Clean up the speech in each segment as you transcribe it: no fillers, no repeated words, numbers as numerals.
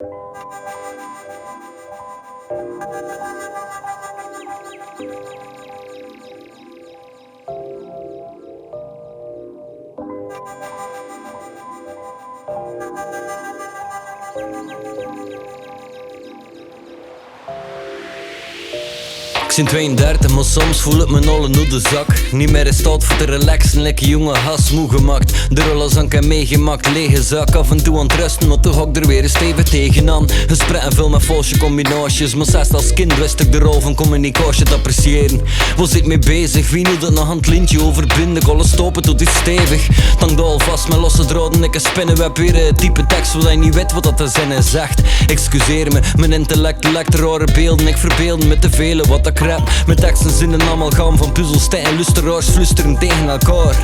Ik ben 32, maar soms voel ik me al een oude zak. Niet meer in staat voor te relaxen, lekker jonge has moe gemaakt. De rollen aan ik meegemaakt, lege zak. Af en toe aan het rusten, maar toch ook er weer eens stevig tegenaan. Gesprekken veel met valse combinaties, maar zelfs als kind wist ik de rol van communicatie te appreciëren. Was ik mee bezig, wie nu dat nog aan het lintje overbinden? Ik alles stoppen tot iets stevig. Tank al vast met losse draden, ik een spinnenweb weer een type tekst wat hij niet weet wat dat de zin is zegt. Excuseer me, mijn intellect lekt rare beelden. Ik verbeeld me te vele wat ik rap. Mijn teksten zijn een amalgam van puzzelstijl en lusteraars flusteren tegen elkaar.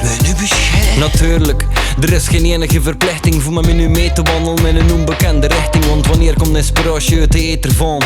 Natuurlijk, er is geen enige verplichting voor me nu mee te wandelen in een onbekende richting. Want wanneer komt de inspiratie uit de ether van?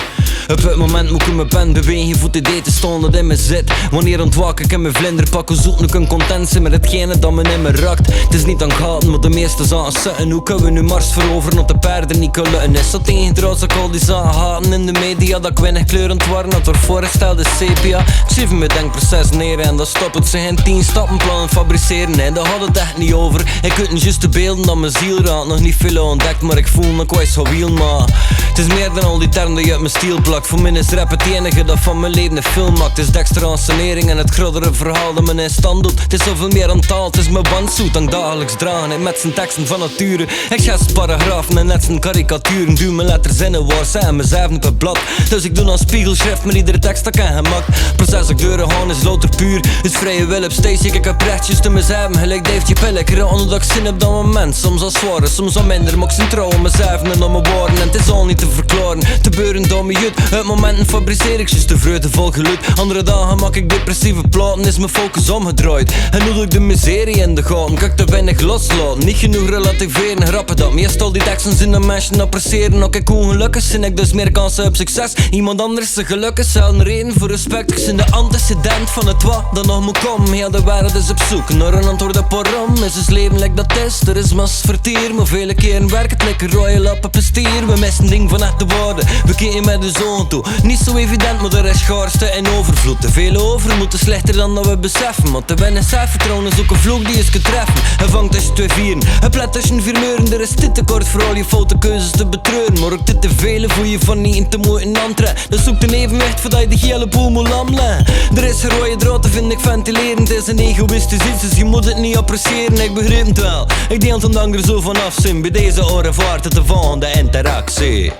Op het moment moet ik mijn pen bewegen voor het idee te staan dat in me zit. Wanneer ontwaak ik in mijn vlinder pak, hoe zoek ik een content zijn met hetgene dat me in me rakt. Het is niet aan gaten, maar de meeste zaken zitten. Hoe kunnen we nu Mars veroveren op de paarden niet kunnen lukken? Is dat tegendraads dat ik al die zaken haten in de media? Dat ik weinig kleurend waren, dat er voorgestelde sepia. Ik schreef mijn denkproces neer en dat stopt het. Ze geen 10 stappenplannen fabriceren, nee daar had het echt niet over. Ik kunt juist de beelden dat mijn ziel raakt. Nog niet veel ontdekt, maar ik voel me kwijt zo wiel, maar het is meer dan al die termen die je uit mijn stiel plakt. Voor mij is rap het enige dat van mijn leven een film maakt. Het is de extra ensenering en het grotere verhaal dat me in stand doet. Het is zoveel meer aan taal, het is mijn bandzoet dan dagelijks dragen. En met zijn teksten van nature, ik schets paragrafen en net zijn karikaturen. Duw mijn letters in een waar zijn mezelf op het blad. Dus ik doe aan spiegelschrift met iedere tekst dat ik heb gemaakt. Proces ik deuren gaan is louter puur. Het vrije wil op stage, ik heb rechtjes te mezelf. Gelijk Dave Pilleker, omdat ik zin op dat moment. Soms al zwaar, soms al minder, maar ik zin trouw aan mezelf en aan mijn woorden. En het is al niet te verklaren, te beuren door me jut. Uit momenten fabriceer ik juist de vreugde vol geluid. Andere dagen maak ik depressieve platen, is mijn focus omgedraaid. En nu doe ik de miserie in de gaten, kan ik te weinig loslaten. Niet genoeg relativeren, grappen dat meestal die teksten zijn de mensen appreciëren. Ook ik ongelukkig zijn ik dus meer kansen op succes. Iemand anders zijn geluk is zelf een reden voor respect. Ik ben de antecedent van het wat dat nog moet komen. Heel de wereld is op zoek naar een antwoord op waarom. Is het leven like dat is, er is mas vertier. Maar vele keren werkt het lekker royal op een stier. We missen ding van echte woorden, we kijken met de zon toe. Niet zo evident, maar er is schaarste en overvloed. Te veel over moeten slechter dan dat we beseffen. Maar te weinig zelfvertrouwen is ook een vloek die is getreffen. Hij vangt als je 2 vieren, hij plet als je 4 meuren. Er is dit tekort voor al je foute keuzes te betreuren. Maar ook dit te vele voor je van niet in te moeten aantrekken. Dus zoek een evenwicht voordat je de hele boel moet lamlen. Er is een rode draad te vinden, ik ventileren. Het is een egoïstisch iets, dus je moet het niet appreciëren. Ik begrijp het wel, ik deel het omdat ik er zo vanaf zijn. Bij deze oren vaart het de volgende interactie.